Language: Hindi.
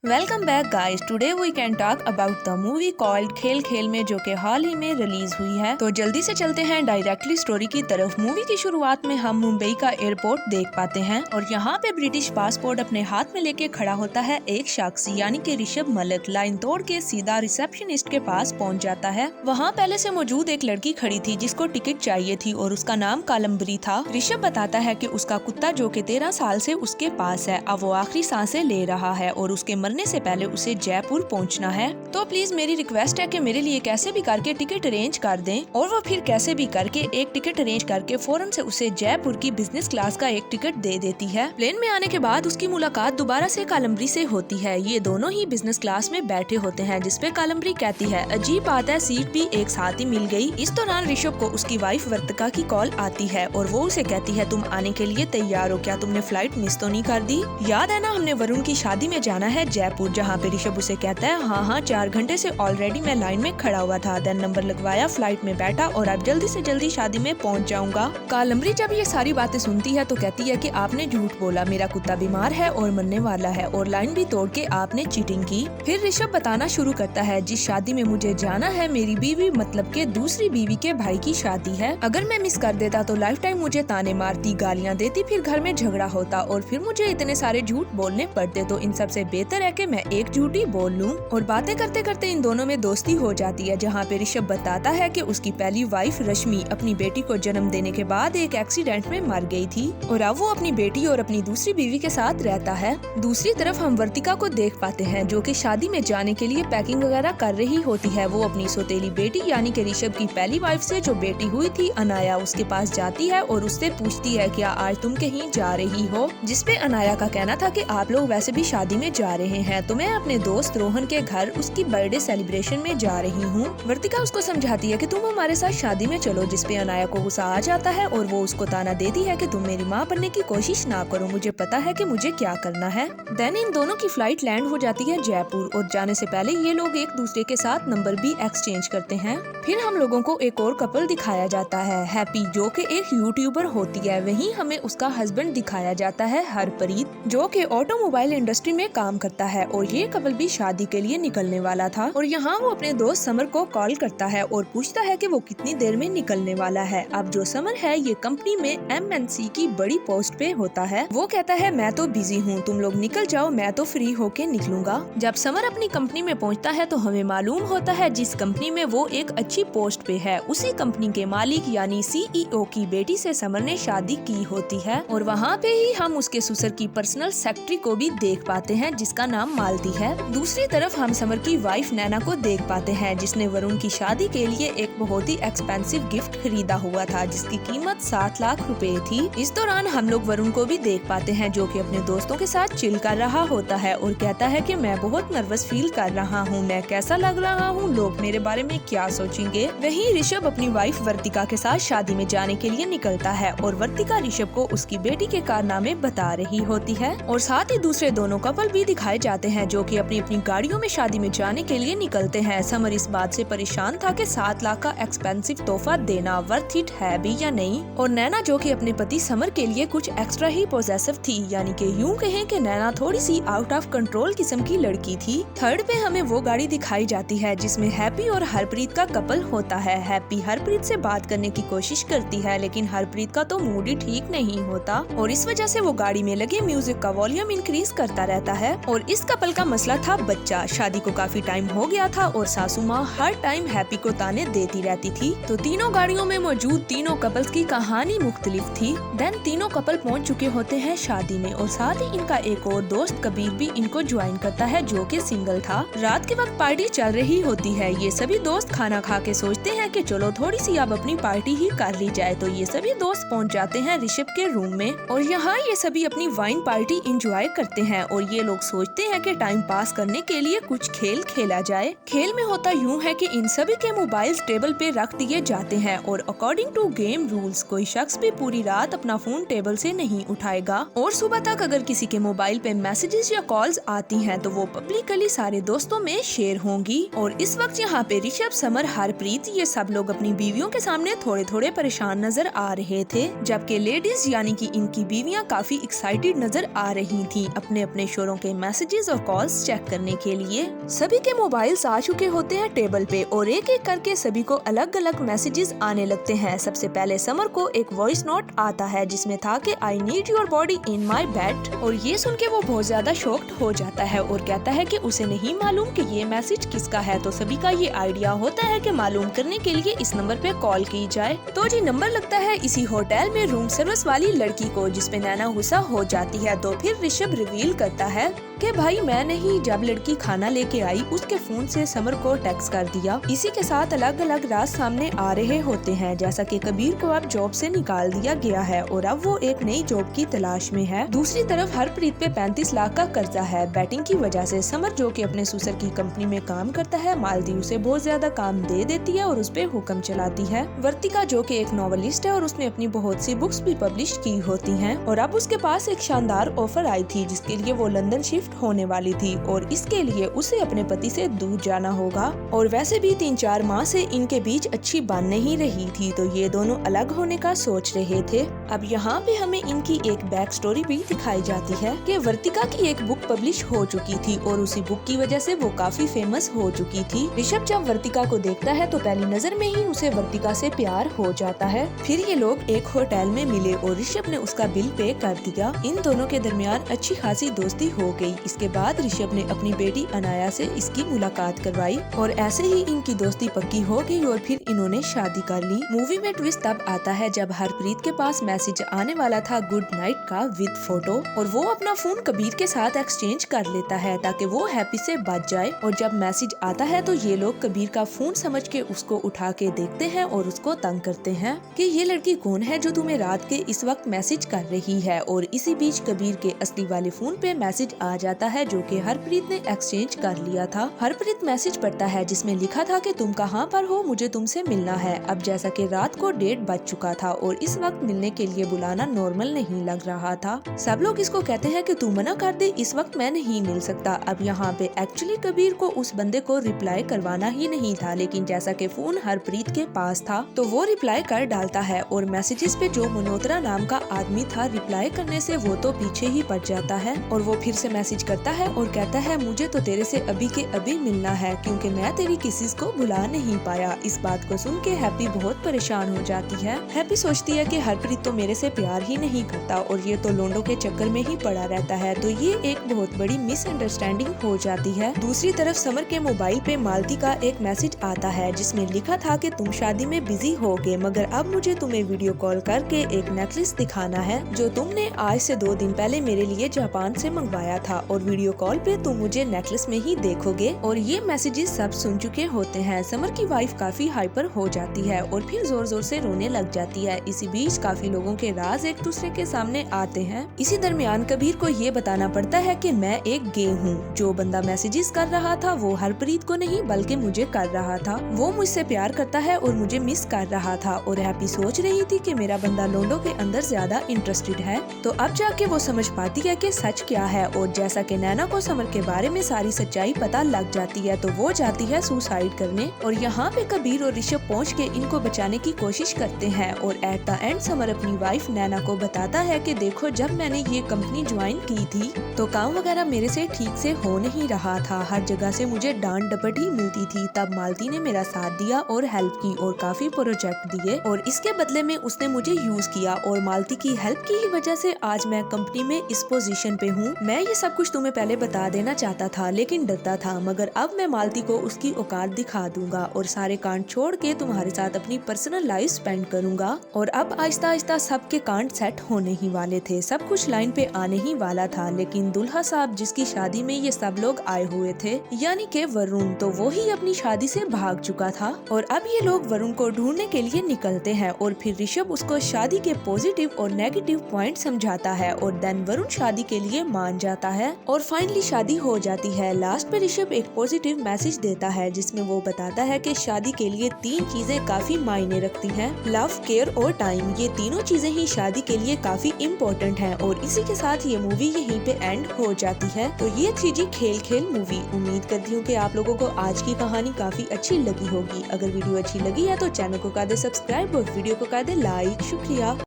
Welcome back guys. Today we can talk about the movie called Khel Khel में, जो कि हाल ही में रिलीज हुई है। तो जल्दी से चलते हैं डायरेक्टली स्टोरी की तरफ। मूवी की शुरुआत में हम मुंबई का एयरपोर्ट देख पाते हैं और यहाँ पे ब्रिटिश पासपोर्ट अपने हाथ में लेके खड़ा होता है एक शख्स, यानी कि ऋषभ मलिक। लाइन तोड़ के सीधा रिसेप्शनिस्ट के पास पहुँच जाता है। वहाँ पहले से मौजूद एक लड़की खड़ी थी जिसको टिकट चाहिए थी और उसका नाम कालम्बरी था। ऋषभ बताता है कि उसका कुत्ता जो कि 13 साल से उसके पास है, अब वो आखिरी सांसें ले रहा है और उसके मरने से पहले उसे जयपुर पहुंचना है। तो प्लीज मेरी रिक्वेस्ट है कि मेरे लिए कैसे भी करके टिकट अरेंज कर दें। और वो फिर कैसे भी करके एक टिकट अरेंज करके फौरन से उसे जयपुर की बिजनेस क्लास का एक टिकट दे देती है। प्लेन में आने के बाद उसकी मुलाकात दोबारा से कालम्बरी से होती है। ये दोनों ही बिजनेस क्लास में बैठे होते हैं, जिसपे कालम्बरी कहती है अजीब बात है, सीट भी एक साथ ही मिल गई। इस दौरान ऋषभ को उसकी वाइफ वर्तिका की कॉल आती है और वो उसे कहती है तुम आने के लिए तैयार हो क्या? तुमने फ्लाइट मिस तो नहीं कर दी? याद है ना, हमने वरुण की शादी में जाना है जयपुर। जहाँ पे ऋषभ उसे कहता है हाँ 4 घंटे से ऑलरेडी मैं लाइन में खड़ा हुआ था, देन नंबर लगवाया, फ्लाइट में बैठा और अब जल्दी से जल्दी शादी में पहुँच जाऊंगा। कालम्बरी जब ये सारी बातें सुनती है तो कहती है कि आपने झूठ बोला, मेरा कुत्ता बीमार है और मरने वाला है और लाइन भी तोड़ के आपने चीटिंग की। फिर ऋषभ बताना शुरू करता है जिस शादी में मुझे जाना है मेरी बीवी मतलब के दूसरी बीवी के भाई की शादी है। अगर मैं मिस कर देता तो लाइफ टाइम मुझे ताने मारती, गालियाँ देती, फिर घर में झगड़ा होता और फिर मुझे इतने सारे झूठ बोलने पड़ते। तो इन सबसे बेहतर है कि मैं एक झूठी बोल लूं। और बातें करते करते इन दोनों में दोस्ती हो जाती है, जहाँ पे ऋषभ बताता है कि उसकी पहली वाइफ रश्मि अपनी बेटी को जन्म देने के बाद एक एक्सीडेंट में मर गई थी और अब वो अपनी बेटी और अपनी दूसरी बीवी के साथ रहता है। दूसरी तरफ हम वर्तिका को देख पाते हैं जो कि शादी में जाने के लिए पैकिंग वगैरह कर रही होती है। वो अपनी सौतेली बेटी यानी कि ऋषभ की पहली वाइफ से जो बेटी हुई थी अनाया, उसके पास जाती है और उससे पूछती है क्या आज तुम कहीं जा रही हो? जिसपे अनाया का कहना था कि आप लोग वैसे भी शादी में जा रहे हैं तो मैं अपने दोस्त रोहन के घर उसकी बर्थडे सेलिब्रेशन में जा रही हूँ। वर्तिका उसको समझाती है कि तुम हमारे साथ शादी में चलो, जिसपे अनाया को गुस्सा आ जाता है और वो उसको ताना देती है कि तुम मेरी माँ बनने की कोशिश ना करो, मुझे पता है कि मुझे क्या करना है। देन इन दोनों की फ्लाइट लैंड हो जाती है जयपुर और जाने से पहले ये लोग एक दूसरे के साथ नंबर भी एक्सचेंज करते हैं। फिर हम लोगों को एक और कपल दिखाया जाता है, हैप्पी जो कि एक यूट्यूबर होती है। वहीं हमें उसका हस्बैंड दिखाया जाता है हरप्रीत, जो कि ऑटोमोबाइल इंडस्ट्री में काम करता है और ये कपल भी शादी के लिए निकलने वाला था। और यहाँ वो अपने दोस्त समर को कॉल करता है और पूछता है कि वो कितनी देर में निकलने वाला है। अब जो समर है ये कंपनी में MNC की बड़ी पोस्ट पे होता है। वो कहता है मैं तो बिजी हूँ, तुम लोग निकल जाओ, मैं तो फ्री होके निकलूंगा। जब समर अपनी कंपनी में पहुँचता है तो हमें मालूम होता है जिस कंपनी में वो एक अच्छी पोस्ट पे है उसी कंपनी के मालिक यानी CEO की बेटी से समर ने शादी की होती है। और वहाँ पे ही हम उसके ससुर की पर्सनल सेक्रेटरी को भी देख पाते हैं जिसका नाम मालती है। दूसरी तरफ हम समर की वाइफ नैना को देख पाते हैं जिसने वरुण की शादी के लिए एक बहुत ही एक्सपेंसिव गिफ्ट खरीदा हुआ था जिसकी कीमत 7 लाख रुपए थी। इस दौरान हम लोग वरुण को भी देख पाते हैं जो कि अपने दोस्तों के साथ चिल कर रहा होता है और कहता है कि मैं बहुत नर्वस फील कर रहा हूँ, मैं कैसा लग रहा हूँ, लोग मेरे बारे में क्या सोचेंगे। वहीं ऋषभ अपनी वाइफ वर्तिका के साथ शादी में जाने के लिए निकलता है और वर्तिका ऋषभ को उसकी बेटी के कारनामे बता रही होती है। और साथ ही दूसरे दोनों कपल भी दिखाए जाते हैं जो कि अपनी अपनी गाड़ियों में शादी में जाने के लिए निकलते हैं। समर इस बात से परेशान था कि 7 लाख का एक्सपेंसिव तोहफा देना वर्थ इट है भी या नहीं। और नैना जो कि अपने पति समर के लिए कुछ एक्स्ट्रा ही पॉसेसिव थी, यानी कि यूं कहें कि नैना थोड़ी सी आउट ऑफ कंट्रोल किस्म की लड़की थी। थर्ड पे हमें वो गाड़ी दिखाई जाती है जिसमें हैप्पी और हरप्रीत का कपल होता है। हैप्पी हरप्रीत से बात करने की कोशिश करती है लेकिन हरप्रीत का तो मूड ही ठीक नहीं होता और इस वजह से वो गाड़ी में लगे म्यूजिक का वॉल्यूम इंक्रीज करता रहता है। और इस कपल का मसला था बच्चा। शादी को काफी टाइम हो गया था और सासू माँ हर टाइम हैप्पी को ताने देती रहती थी। तो तीनों गाड़ियों में मौजूद तीनों कपल्स की कहानी मुख्तलिफ थी। देन तीनों कपल पहुंच चुके होते हैं शादी में और साथ ही इनका एक और दोस्त कबीर भी इनको ज्वाइन करता है जो कि सिंगल था। रात के वक्त पार्टी चल रही होती है। ये सभी दोस्त खाना खा के सोचते हैं कि चलो थोड़ी सी अब अपनी पार्टी ही कर ली जाए। तो ये सभी दोस्त पहुंच जाते हैं ऋषभ के रूम में और यहाँ ये सभी अपनी वाइन पार्टी एंजॉय करते हैं और ये लोग सोचते हैं कि टाइम पास करने के लिए कुछ खेल खेला जाए। खेल में होता यूं है कि इन सभी के मोबाइल टेबल पे रख दिए जाते हैं और अकॉर्डिंग टू गेम रूल्स कोई शख्स भी पूरी रात अपना फोन टेबल से नहीं उठाएगा और सुबह तक अगर किसी के मोबाइल पे मैसेजेस या कॉल्स आती हैं तो वो पब्लिकली सारे दोस्तों में शेयर होंगी। और इस वक्त यहाँ पे ऋषभ, समर, हरप्रीत ये सब लोग अपनी बीवियों के सामने थोड़े थोड़े परेशान नजर आ रहे थे, जबकि लेडीज यानी कि इनकी बीवियां काफी एक्साइटेड नजर आ रही थी। अपने अपने शोरों के मैसेज मैसेजेस और कॉल्स चेक करने के लिए। सभी के मोबाइल्स आ चुके होते हैं टेबल पे और एक एक करके सभी को अलग अलग मैसेजेस आने लगते हैं। सबसे पहले समर को एक वॉइस नोट आता है जिसमें था कि I need your body in my bed, और ये सुन के वो बहुत ज्यादा शॉक्ड हो जाता है और कहता है कि उसे नहीं मालूम कि ये मैसेज किसका है। तो सभी का ये आइडिया होता है कि मालूम करने के लिए इस नंबर पे कॉल की जाए। तो जी नंबर लगता है इसी होटल में रूम सर्विस वाली लड़की को, जिसपे नैना गुस्सा हो जाती है। तो फिर ऋषभ रिवील करता है कि भाई मैं नहीं, जब लड़की खाना लेके आई उसके फोन से समर को टेक्स्ट कर दिया। इसी के साथ अलग अलग राज सामने आ रहे होते हैं, जैसा कि कबीर को अब जॉब से निकाल दिया गया है और अब वो एक नई जॉब की तलाश में है। दूसरी तरफ हरप्रीत पे 35 लाख का कर्जा है बैटिंग की वजह से। समर जो कि अपने ससुर की कंपनी में काम करता है, मालती उसे बहुत ज्यादा काम दे देती है और उस पे हुक्म चलाती है। वर्तिका जो कि एक नॉवेलिस्ट है और उसने अपनी बहुत सी बुक्स भी पब्लिश की होती हैं, और अब उसके पास एक शानदार ऑफर आई थी जिसके लिए वो लंदन शिफ्ट होने वाली थी और इसके लिए उसे अपने पति से दूर जाना होगा। और वैसे भी 3-4 माह से इनके बीच अच्छी बन नहीं रही थी, तो ये दोनों अलग होने का सोच रहे थे। अब यहाँ पे हमें इनकी एक बैक स्टोरी भी दिखाई जाती है कि वर्तिका की एक बुक पब्लिश हो चुकी थी और उसी बुक की वजह से वो काफी फेमस हो चुकी थी। ऋषभ जब वर्तिका को देखता है तो पहली नजर में ही उसे वर्तिका से प्यार हो जाता है। फिर ये लोग एक होटल में मिले और ऋषभ ने उसका बिल पे कर दिया। इन दोनों के दरमियान अच्छी खासी दोस्ती हो गई। इसके बाद ऋषभ ने अपनी बेटी अनाया से इसकी मुलाकात करवाई और ऐसे ही इनकी दोस्ती पक्की हो गई और फिर इन्होंने शादी कर ली। मूवी में ट्विस्ट तब आता है जब हरप्रीत के पास मैसेज आने वाला था गुड नाइट का विद फोटो, और वो अपना फोन कबीर के साथ एक्सचेंज कर लेता है ताकि वो हैप्पी से बच जाए। और जब मैसेज आता है तो ये लोग कबीर का फोन समझ के उसको उठा के देखते हैं और उसको तंग करते हैं कि ये लड़की कौन है जो तुम्हें रात के इस वक्त मैसेज कर रही है। और इसी बीच कबीर के असली वाले फोन पे मैसेज आ जाता है जो कि हरप्रीत ने एक्सचेंज कर लिया था। हरप्रीत मैसेज पढ़ता है जिसमें लिखा था कि तुम कहाँ पर हो, मुझे तुमसे मिलना है। अब जैसा कि रात को 1:30 बज चुका था और इस वक्त मिलने के लिए बुलाना नॉर्मल नहीं लग रहा था। सब लोग इसको कहते हैं कि तू मना कर दे, इस वक्त मैं नहीं मिल सकता। अब यहाँ पे एक्चुअली कबीर को उस बंदे को रिप्लाई करवाना ही नहीं था, लेकिन जैसा कि फोन हरप्रीत के पास था तो वो रिप्लाई कर डालता है और मैसेजेस पे जो मनोतरा नाम का आदमी था रिप्लाई करने से वो तो पीछे ही पड़ जाता है। और वो फिर से मैसेज करता है और कहता है मुझे तो तेरे से अभी के अभी मिलना है क्योंकि मैं तेरी किसी को बुला नहीं पाया। इस बात को सुन के हैप्पी बहुत परेशान हो जाती है। हैप्पी सोचती है कि हरप्रीत तो मेरे से प्यार ही नहीं करता और ये तो लोंडो के चक्कर में ही पड़ा रहता है, तो ये एक बहुत बड़ी मिसअंडरस्टैंडिंग हो जाती है। दूसरी तरफ समर के मोबाइल पे मालती का एक मैसेज आता है जिसमें लिखा था कि तुम शादी में बिजी हो गए, मगर अब मुझे तुम्हें वीडियो कॉल करके एक नेकलेस दिखाना है जो तुमने आज से 2 दिन पहले मेरे लिए जापान से मंगवाया था, और वीडियो कॉल पे तुम मुझे नेकलेस में ही देखोगे। और ये मैसेजेस सब सुन चुके होते हैं। समर की वाइफ काफी हाइपर हो जाती है और फिर जोर जोर से रोने लग जाती है। इसी बीच काफी लोगों के राज एक दूसरे के सामने आते हैं। इसी दरमियान कबीर को ये बताना पड़ता है कि मैं एक गे हूँ। जो बंदा मैसेजेस कर रहा था वो हरप्रीत को नहीं बल्कि मुझे कर रहा था। वो मुझसे प्यार करता है और मुझे मिस कर रहा था। और हैप्पी सोच रही थी कि मेरा बंदा लोंडो के अंदर ज्यादा इंटरेस्टेड है। तो अब जाके वो समझ पाती है कि सच क्या है, और जैसा कि नैना को समर के बारे में सारी सच्चाई पता लग जाती है तो वो जाती है सुसाइड करने। और यहाँ पे कबीर और ऋषभ पहुँच के इनको बचाने की कोशिश करते हैं। और एट द एंड समर अपनी वाइफ नैना को बताता है कि देखो जब मैंने ये कंपनी ज्वाइन की थी तो काम वगैरह मेरे से ठीक से हो नहीं रहा था, हर जगह से मुझे डांट डपट ही मिलती थी। तब मालती ने मेरा साथ दिया और हेल्प की और काफी प्रोजेक्ट दिए, और इसके बदले में उसने मुझे यूज किया और मालती की हेल्प की ही वजह से आज मैं कंपनी में इस पोजीशन पे हूँ। मैं ये सब कुछ तुम्हें पहले बता देना चाहता था लेकिन डरता था, मगर अब मैं मालती को उसकी औकात दिखा दूंगा और सारे कांड छोड़ के तुम्हारे साथ अपनी पर्सनल लाइफ स्पेंड करूंगा। और अब आहिस्ता आहिस्ता सबके कांड सेट होने ही वाले थे, सब कुछ लाइन पे आने ही वाला था। लेकिन दुल्हा साहब जिसकी शादी में ये सब लोग आए हुए थे यानी कि वरुण, तो वो ही अपनी शादी से भाग चुका था। और अब ये लोग वरुण को ढूंढने के लिए निकलते हैं और फिर ऋषभ उसको शादी के पॉजिटिव और नेगेटिव पॉइंट समझाता है और देन वरुण शादी के लिए मान जाता है और फाइनली शादी हो जाती है। लास्ट पे ऋषभ एक पॉजिटिव मैसेज देता है जिसमें वो बताता है कि शादी के लिए 3 चीजें काफी मायने रखती हैं, लव, केयर और टाइम। ये तीनों चीजें ही शादी के लिए काफी इम्पोर्टेंट हैं। और इसी के साथ ये मूवी यहीं पे एंड हो जाती है। तो ये थी जी खेल खेल मूवी। उम्मीद करती हूँ कि आप लोगों को आज की कहानी काफी अच्छी लगी होगी। अगर वीडियो अच्छी लगी है तो चैनल को कर दे सब्सक्राइब और वीडियो को कर दे लाइक। शुक्रिया।